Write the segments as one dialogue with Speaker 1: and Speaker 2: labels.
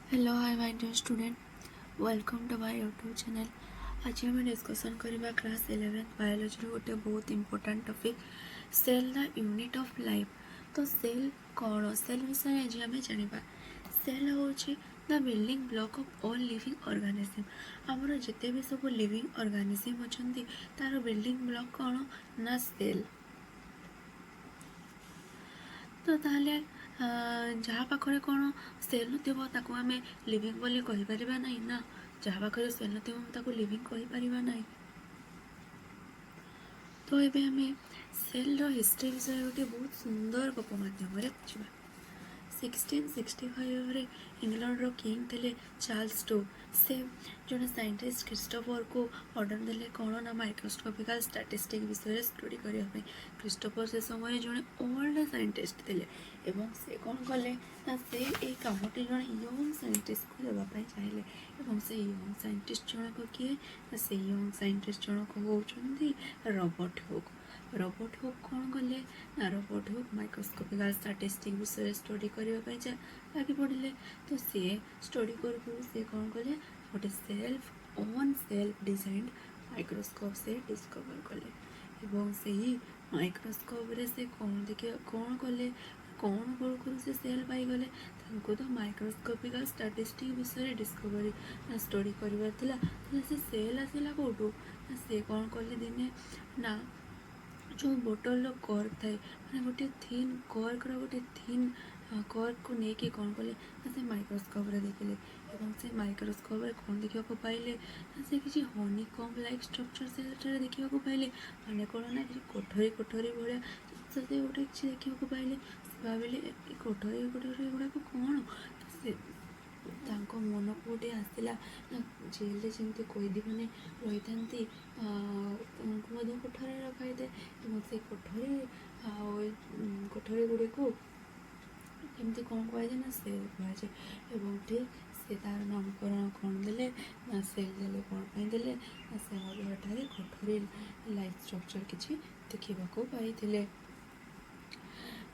Speaker 1: Hello hi my dear student, welcome to my YouTube channel. आज आम discussion करवा class 11 biology गोटे बहुत important topic cell the unit of life. तो cell कौन, सेल विषय आज आम जाना। सेल हूँ the building block of all living organism. आमर जिते भी सब लिविंग ऑर्गेनिज्म अच्छा तार बिल्डिंग ब्लॉक कौन ना सेल। तो ताहले जहाँ पाखे कौन सेल नथो आम लिविंग बोली कहीपर ना, जहाँ पाखे सेल नथो लिविंग कहीपर ना। तो ये आम सेल हिस्ट्री विषय गोटे बहुत सुंदर गप मध्यम बुझा। 1665 इंग्लैंड किंग थे चार्ल्स टू। से जड़े साइंटिस्ट क्रिस्टोफर को ऑर्डर देले कौन ना माइक्रोस्कोपिकल स्टैटिस्टिक विषय स्टडी करने। क्रिस्टोफर से समय जड़े ओल्ड साइंटिस्ट थे एवं से कौन कले ना से एक कामटी जड़े यंग साइंटिस्ट को देवाई चाहिए। एवं से यंग साइंटिस्ट जनक किए से यंग साइंटिस्ट जनक होती रॉबर्ट हुक। रॉबर्ट हुक कौन कले ना रॉबर्ट हुक माइक्रोस्कोपिकल स्टैटिस्टिक विषय स्टडी करने लगी पड़े। तो सी स्टडी करू सी कौन कले गोटे सेल्फ डिजाइन माइक्रोस्कोप से डिस्कवर कले। एवं से ही माइक्रोस्कोप रे से कौन देखिए कौन कले कौन करू करू से सेल पाईगले। तो माइक्रोस्कोपिकल स्टैटिस्टिक विषय डिस्कवरी स्टडी कर से सेल आसला कौटू ना से कौन कले दिने ना जो बोटल कर्क थाए मैंने गोटे थीन कर्क रोटे थीन कर्क को लेकिन कौन कले से माइक्रोस्कोप देखिले। एवं से माइक्रोस्कोप कौन देखा पाइले से किसी हनीकॉम्ब लाइक स्ट्रक्चर से देखा पाइले। मैंने कौन ना कि कोठरी कोठरी भाया से गोटे किसी देखा पाइले। भाविले कोठरी कोठरी गुड़ाक कौन से मन को गोटे आसला जेल जमी कैदी मैंने रही था कोठरी रखाई थाए। से कोठरी कोठरी गुड़ी को एमती कौन कहुए ना सेल कहुए। एवं ठीक से तार नामकरण कौन देले ना सेल देले कौन देले ना से ठारे कोठरी लाइफ स्ट्रक्चर किसी देखा पाई।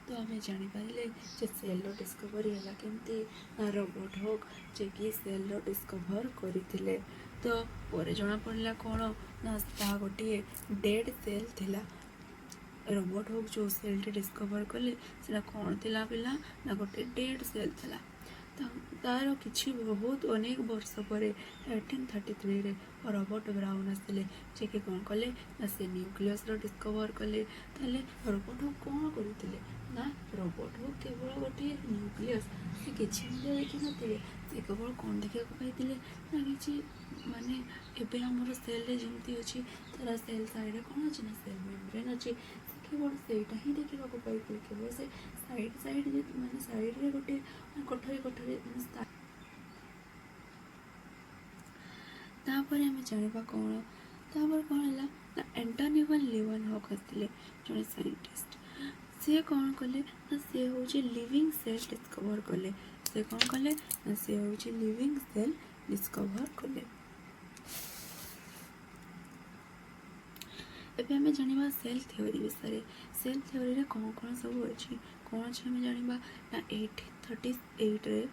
Speaker 1: तो आम जापारे सेल डिस्कवरी है केमती ना रॉबर्ट हुक जे कि सेल डिस्कवर करते। तो पर जना पड़ा कौन ना गोटे डेड सेल थिला। रॉबर्ट हुक जो सेल डिस्कवर कले से कौन थिला पिला ना गोटे डेड सेल थिला। तार किसी बहुत अनेक वर्ष पर 1833 रे रॉबर्ट ब्राउन आसते जे कि कौन कले ना से न्यूक्लियस डिस्कवर कले। ताले रॉबर्ट हुक कौन करते ना रॉबर्ट हुक केवल गोटे न्यूक्लियस से किसी देखी नथिले। से केवल कौन देखा पाई ना कि माने एबे हमर सेल रे जमती अछि तारा सेल साइड कौन अच्छी ना सेल मेम्ब्रेन अच्छी केवल सेटा ही देखा पाई। केवल से साइड साइड माने साइड रे गोटे कोठरी कोठरी तापर आम जाना कौन तापर कौन है ना एंटोनी वन लीवेनहॉक आसते जड़े साइंटिस्ट। से कौन कले ना से हूँ लिविंग सेल डिस्कवर कले। से कौन कले ना से हूँ लिविंग सेल डिस्कवर कले। एबे आम जाना सेल थ्योरी विषय। सेल थ्योरी रे कौन कौन सब अच्छी कौन अच्छे आम जाना ना 1838 रे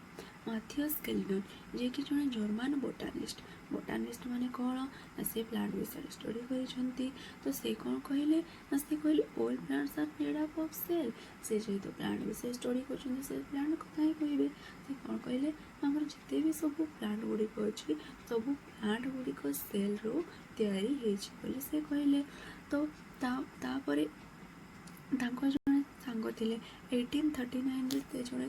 Speaker 1: मैथियस कैल्विन जे कि जड़े जर्मान बोटानिस्ट माने कौन ना से प्लांट विषय स्टडी कर। तो से कौन कहले ना से कहले all plants are made up of cell. से जेहेतु प्लांट विषय स्टडी कर से प्लांट कथा ही कहे से कौन कहले आमर जिते भी सब प्लांट गुड़िक अच्छी सब प्लांट गुड़िक सेल रू तैयारी होली से कहले। तो तापरे जड़े सांग थे 1839 से जड़े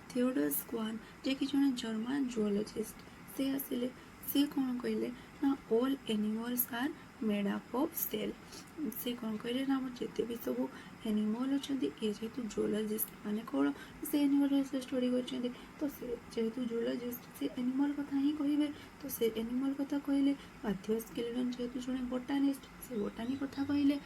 Speaker 1: थियोडोर स्वान जे कि जड़े जर्मान जुओलॉजिस्ट से आसिले। से कौन कहले ना all animals are made up of cell. से कौन कहले ना जिते भी सब एनिमल अच्छा ये जेहेतु जुओलॉजिस्ट माने कौन से एनिमल स्टडी कर। तो से जेहेतु जुओलॉजिस्ट से एनिमल कथा ही कहे। तो से एनिमल कथा कहले मैथियस कैल्विन जेहेतु जड़े बोटानिस्ट से बोटानी कथा कहले।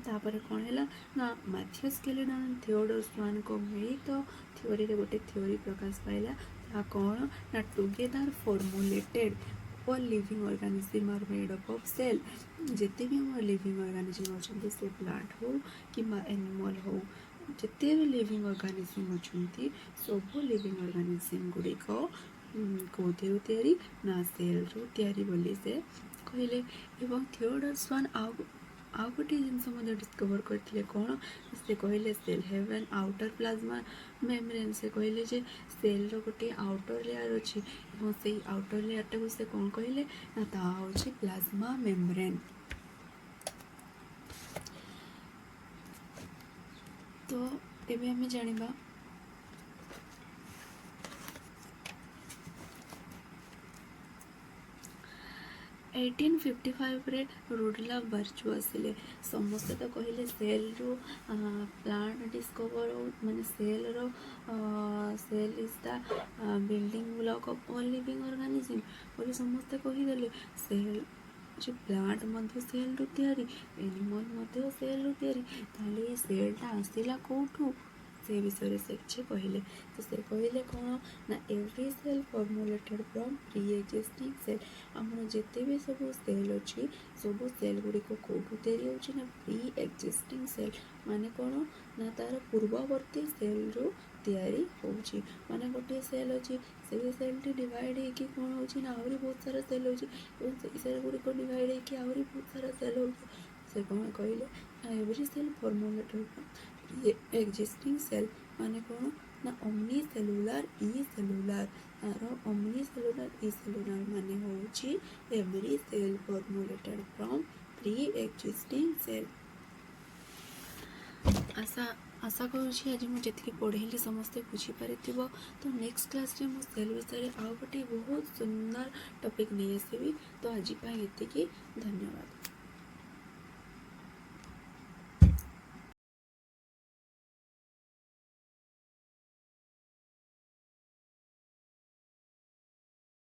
Speaker 1: तापर कौन है ना मैथियस कैल्विन थियोडोर स्वान को मिलित थ्योरी रे गोटे थ्योरी प्रकाश पाइला कौन ना together formulated all living organism are made up of cell. जिते भी हम लिविंग ऑर्गेनिज्म अच्छा से प्लांट हो कि एनिमल हो जिते भी लिविंग ऑर्गेनिज्म अच्छा सब लिविंग ऑर्गेनिज्म गुड़िक କେଉଁଥିରୁ ତିଆରି ନା ସେଲ୍ରୁ ତିଆରି ବୋଲି ସେ କହିଲେ। ଏବଂ ଥିଓଡର ସ୍ୱାନ୍ ଆଉ ଗୋଟିଏ ଜିନିଷ ମଧ୍ୟ ଡିସ୍କଭର୍ କରିଥିଲେ। କ'ଣ? ସେ କହିଲେ ସେଲ୍ ହେଭ୍ ଆନ୍ ଆଉଟର ପ୍ଲାଜମା ମେମ୍ବ୍ରେନ୍। ସେ କହିଲେ ଯେ ସେଲ୍ର ଗୋଟିଏ ଆଉଟର ଲେୟାର ଅଛି ଏବଂ ସେଇ ଆଉଟର ଲେୟାରଟାକୁ ସେ କ'ଣ କହିଲେ ନା ତାହା ହେଉଛି ପ୍ଲାଜମା ମେମ୍ବ୍ରେନ୍। ତ ଏବେ ଆମେ ଜାଣିବା 1855 ରୁଡ୍ଲଫ୍ ବର୍ଚୁ ଆସିଲେ। ସମସ୍ତେ ତ କହିଲେ ସେଲ୍ରୁ ପ୍ଲାଣ୍ଟ ଡିସ୍କଭର୍ ମାନେ cell is the building block of all living organism ବୋଲି ସମସ୍ତେ କହିଦେଲେ। ସେଲ୍ ଯେ ପ୍ଲାଣ୍ଟ ମଧ୍ୟ ସେଲ୍ରୁ ତିଆରି, ଏନିମଲ୍ ମଧ୍ୟ ସେଲ୍ରୁ ତିଆରି। ତାହେଲେ ଏଇ ସେଲ୍ଟା ଆସିଲା କେଉଁଠୁ? ସେ ବିଷୟରେ ସେ କିଛି କହିଲେ। ତ ସେ କହିଲେ କ'ଣ ନା every cell formulated from preexisting cell. ଆମର ଯେତେ ବି ସବୁ ସେଲ୍ ଅଛି ସବୁ ସେଲ୍ ଗୁଡ଼ିକ କେଉଁଠୁ ତିଆରି ହେଉଛି ନା ପ୍ରି ଏକ୍ଜିଷ୍ଟିଂ ସେଲ୍। ମାନେ କ'ଣ ନା ତା'ର ପୂର୍ବବର୍ତ୍ତୀ ସେଲ୍ରୁ ତିଆରି ହେଉଛି। ମାନେ ଗୋଟିଏ ସେଲ୍ ଅଛି, ସେଇ ସେଲ୍ଟି ଡିଭାଇଡ଼୍ ହେଇକି କ'ଣ ହେଉଛି ନା ଆହୁରି ବହୁତ ସାରା ସେଲ୍ ହେଉଛି ଏବଂ ସେଇ ସେଲ୍ ଗୁଡ଼ିକ ଡିଭାଇଡ଼୍ ହେଇକି ଆହୁରି ବହୁତ ସାରା ସେଲ୍ ହେଉଛି। ସେ କ'ଣ କହିଲେ ନା every cell formulated from preexisting cell. ମାନେ କ'ଣ ନା ଅମ୍ନି ସେଲୁଲାର ଇ ସେଲୁଲାର। ତାର ଅମ୍ନି ସେଲୁଲାର ଇ ସେଲୁଲାର ମାନେ ହେଉଛି every cell formulated from preexisting cell. ଆଶା କରୁଛି ଆଜି ମୁଁ ଯେତିକି ପଢ଼େଇଲି ସମସ୍ତେ ବୁଝିପାରିଥିବ। ତ ନେକ୍ସଟ କ୍ଲାସ୍ରେ ମୁଁ ସେଲ୍ ବିଷୟରେ ଆଉ ଗୋଟିଏ ବହୁତ ସୁନ୍ଦର ଟପିକ୍ ନେଇ ଆସିବି। ତ ଆଜି ପାଇଁ ଏତିକି, ଧନ୍ୟବାଦ।